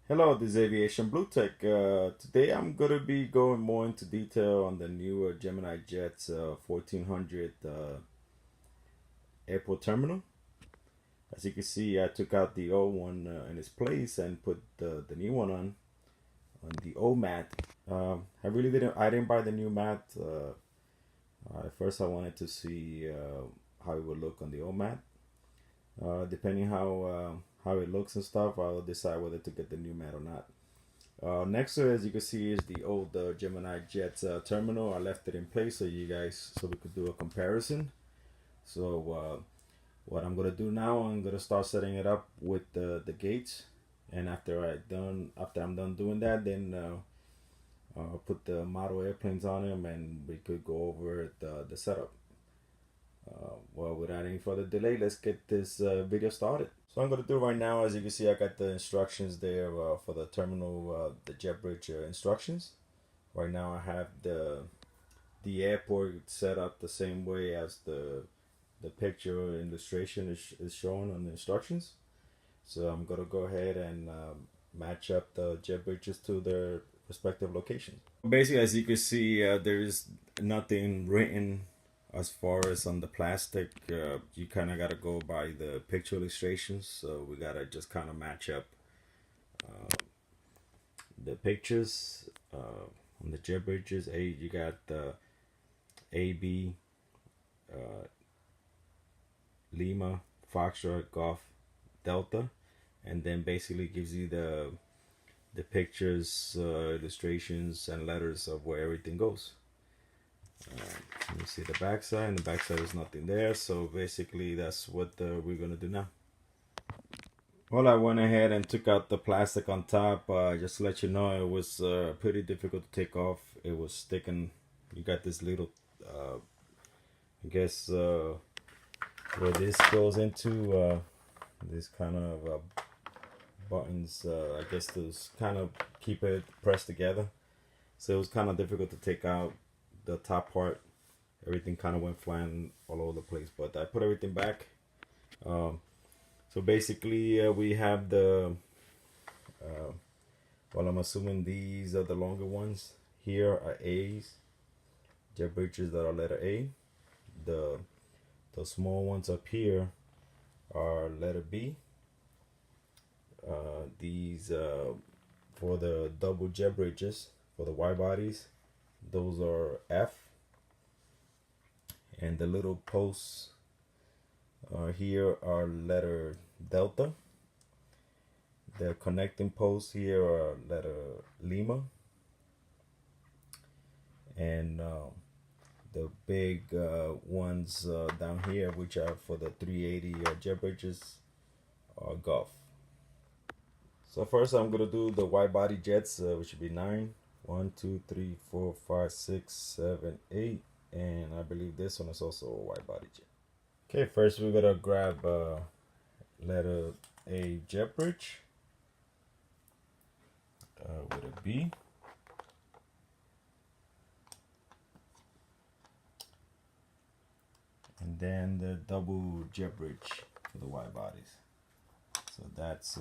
Hello, this is Aviation Blue Tech. Today I'm going to be going more into detail on the newer Gemini Jets 1400 airport terminal. As you can see, I took out the old one in its place and put the new one on the old mat. I didn't buy the new mat. At first I wanted to see how it would look on the old mat. Depending how it looks and stuff, I'll decide whether to get the new mat or not. Next to it, as you can see, is the old Gemini Jets terminal. I left it in place so we could do a comparison. So what I'm gonna do now, I'm gonna start setting it up with the gates, and after I'm done doing that, then I'll put the model airplanes on them, and we could go over the setup. Well, without any further delay, let's get this video started. So I'm going to do right now, as you can see, I got the instructions there for the terminal, the jet bridge instructions. Right now I have the airport set up the same way as the picture illustration is showing on the instructions. So I'm going to go ahead and match up the jet bridges to their respective locations. Basically, as you can see, there is nothing written as far as on the plastic. You kind of got to go by the picture illustrations, so we got to just kind of match up the pictures on the jet bridges. You got the AB, Lima, Foxtrot, Golf, Delta, and then basically gives you the pictures, illustrations, and letters of where everything goes. Let me see the backside, and the backside is nothing there. So basically that's what we're gonna do now. Well, I went ahead and took out the plastic on top. Just to let you know, it was pretty difficult to take off. It was sticking. You got this little I guess where this goes into this kind of buttons, I guess, to kind of keep it pressed together. So it was kind of difficult to take out the top part. Everything kind of went flying all over the place, but I put everything back. So basically we have the well, I'm assuming these are the longer ones. Here are A's, jet bridges that are letter A. The small ones up here are letter B. These for the double jet bridges, for the wide bodies, those are F. And the little posts here are letter Delta. The connecting posts here are letter Lima. And the big ones down here, which are for the 380 jet bridges, are Golf. So first I'm going to do the wide body jets, which should be 9. 1, 2, 3, 4, 5, 6, 7, 8. And I believe this one is also a wide body jet. Okay, first we're gonna grab letter A jet bridge with a B. And then the double jet bridge for the wide bodies. So that's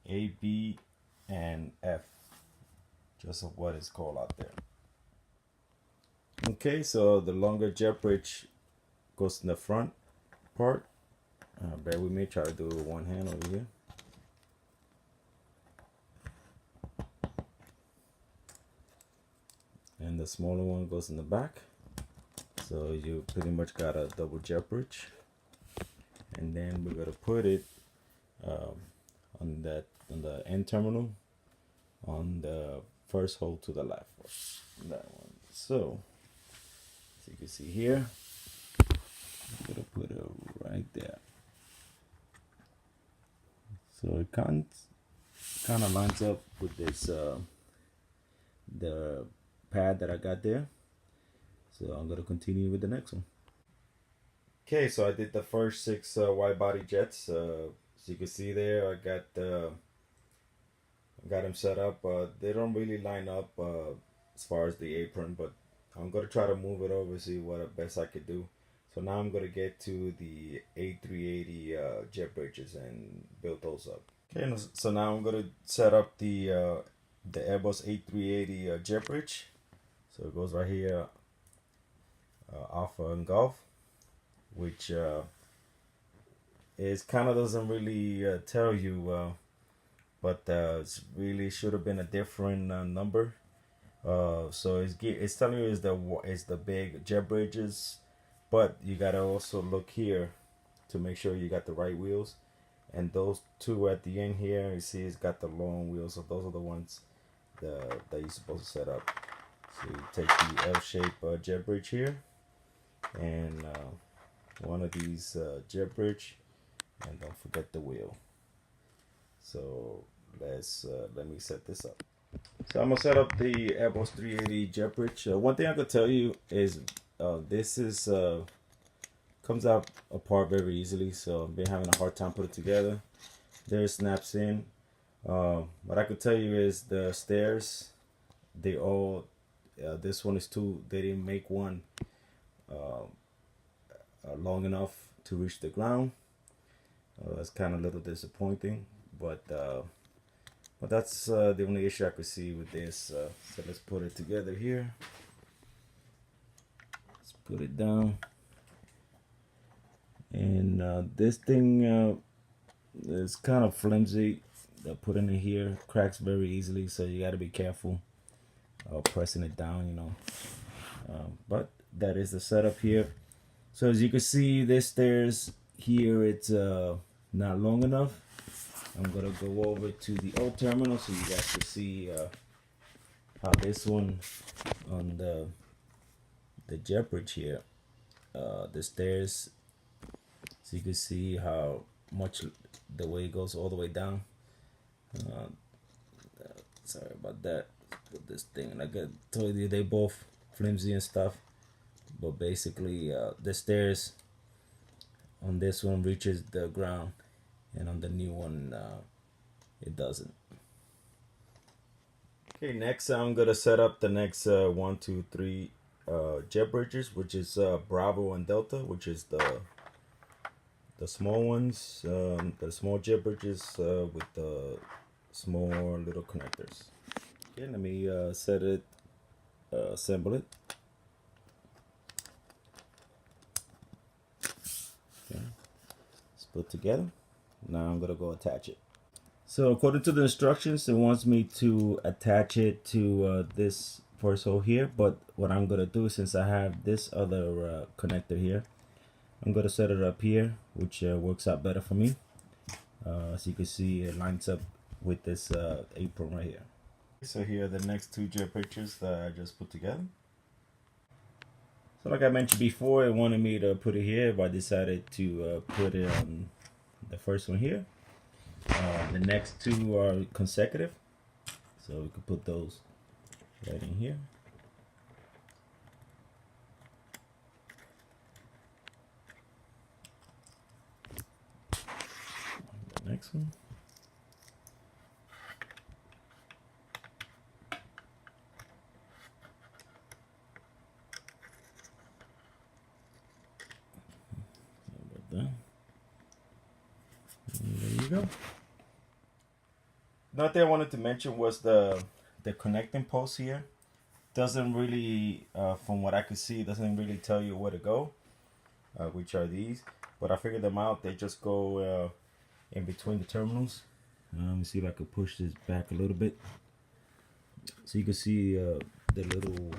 A, B, and F, just of what is called out there. Okay, so the longer jet bridge goes in the front part. Bear with me, try to do one hand over here. And the smaller one goes in the back. So you pretty much got a double jet bridge. And then we're gonna put it on the end terminal on the first hole to the left. That one. So as you can see here, I'm gonna put it right there. So it kind of lines up with this the pad that I got there. So I'm gonna continue with the next one. Okay, so I did the first 6 wide body jets. As you can see there, I got them set up. They don't really line up as far as the apron, but I'm gonna try to move it over, see what best I could do. So now I'm gonna get to the A380 jet bridges and build those up. Okay, so now I'm gonna set up the Airbus A380 jet bridge. So it goes right here, Alpha and Golf, which is kind of doesn't really tell you, but it really should have been a different number. So it's telling you is the big jet bridges, but you gotta also look here to make sure you got the right wheels. And those two at the end here, you see it's got the long wheels, so those are the ones that you're supposed to set up. So you take the L-shape jet bridge here, and one of these jet bridge, and don't forget the wheel. So let me set this up. So I'm gonna set up the Airbus 380 jet bridge. One thing I could tell you is this is comes out apart very easily, so I've been having a hard time putting it together. There it snaps in. What I could tell you is the stairs, they all this one is two. They didn't make one long enough to reach the ground. That's kind of a little disappointing, but that's the only issue I could see with this. So let's put it together here. Let's put it down. And this thing is kind of flimsy. Put in here, cracks very easily, so you got to be careful pressing it down, you know. But that is the setup here. So as you can see, this stairs here, it's not long enough. I'm gonna go over to the old terminal so you guys can see how this one on the jet bridge here, the stairs. So you can see how much the way it goes all the way down. Sorry about that. Put this thing, like I told you, they both flimsy and stuff. But basically, the stairs on this one reaches the ground, and on the new one, it doesn't. Okay, next I'm gonna set up the next 1, 2, 3 jet bridges, which is Bravo and Delta, which is the small ones, the small jet bridges with the small little connectors. Okay, let me set it, assemble it. Okay, it's put together. Now I'm gonna go attach it. So according to the instructions, it wants me to attach it to this first hole here, but what I'm gonna do, since I have this other connector here, I'm gonna set it up here, which works out better for me. As you can see, it lines up with this apron right here. So here are the next two jet bridges that I just put together. So like I mentioned before, it wanted me to put it here, but I decided to put it on the first one here. The next two are consecutive, so we could put those right in here. The next one. There you go. Another thing I wanted to mention was the connecting post here. Doesn't really, from what I could see, doesn't really tell you where to go, which are these. But I figured them out. They just go in between the terminals. Let me see if I could push this back a little bit, so you can see the little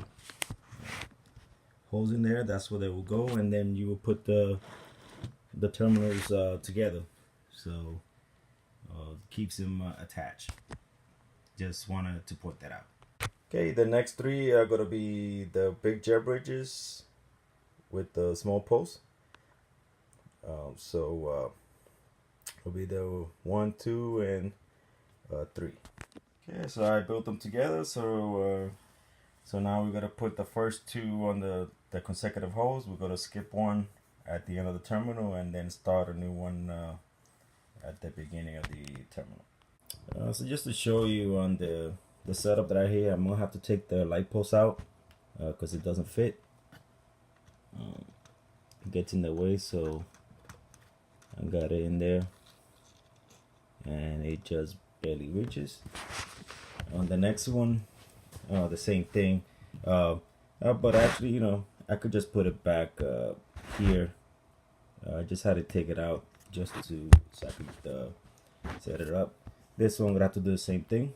holes in there. That's where they will go, and then you will put the terminals together, so keeps them attached. Just wanted to point that out. Okay, the next three are gonna be the big jet bridges with the small posts. So will be the 1, 2, and 3. Okay, so I built them together. So now we're gonna put the first two on the consecutive holes. We're gonna skip one at the end of the terminal and then start a new one at the beginning of the terminal. So just to show you on the setup that I have, I'm gonna have to take the light post out because it doesn't fit. gets in the way, so I got it in there, and it just barely reaches. On the next one, the same thing, but actually, you know, I could just put it back here. I just had to take it out just to so I could set it up. This one would have to do the same thing.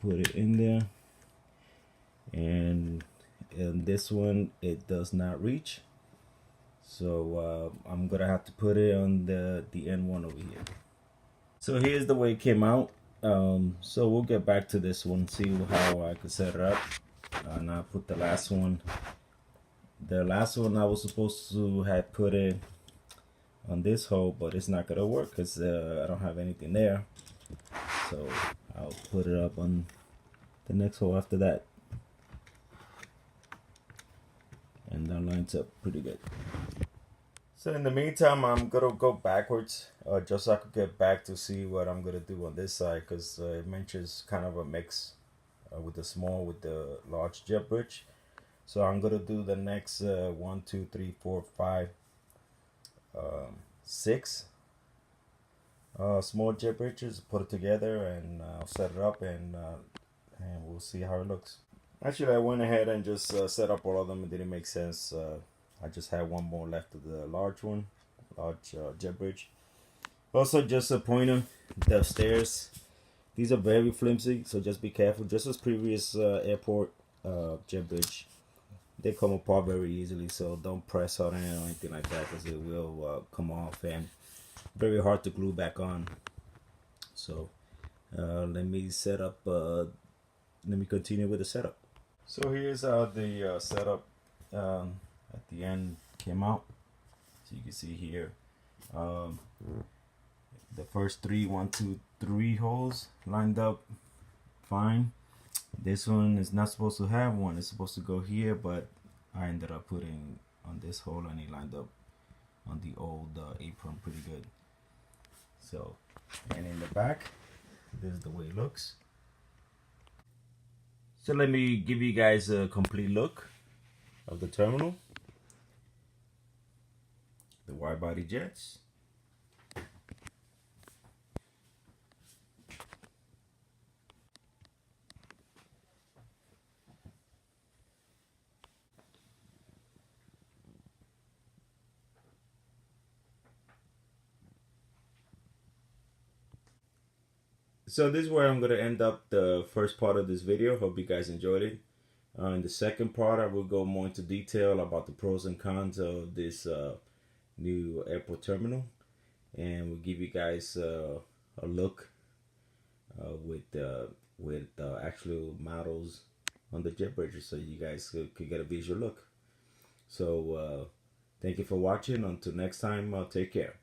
Put it in there, and this one it does not reach, so I'm gonna have to put it on the end one over here. So here's the way it came out. So we'll get back to this one, see how I could set it up. And I put the last one. The last one I was supposed to have put it on this hole, but it's not gonna work because I don't have anything there. So I'll put it up on the next hole after that. And that lines up pretty good. So in the meantime, I'm gonna go backwards just so I could get back to see what I'm gonna do on this side, because it mentions kind of a mix with the small with the large jet bridge. So I'm gonna do the next 1, 2, 3, 4, 5, 6 small jet bridges, put it together, and I'll set it up, and we'll see how it looks. Actually, I went ahead and just set up all of them. It didn't make sense. I just had one more left of the large jet bridge. Also, just a pointer, the stairs, these are very flimsy, so just be careful. Just as previous airport jet bridge, they come apart very easily, so don't press on it or anything like that, because it will come off and very hard to glue back on. So let me set up, let me continue with the setup. So here's how the setup at the end came out. So you can see here the first 3, 1, 2, 3 holes lined up fine. This one is not supposed to have one, it's supposed to go here, but I ended up putting on this hole, and he lined up on the old apron pretty good. So, and in the back, this is the way it looks. So let me give you guys a complete look of the terminal, the wide body jets. So this is where I'm going to end up the first part of this video. Hope you guys enjoyed it. In the second part, I will go more into detail about the pros and cons of this new airport terminal, and we'll give you guys a look with actual models on the jet bridges, so you guys could get a visual look. So thank you for watching. Until next time, take care.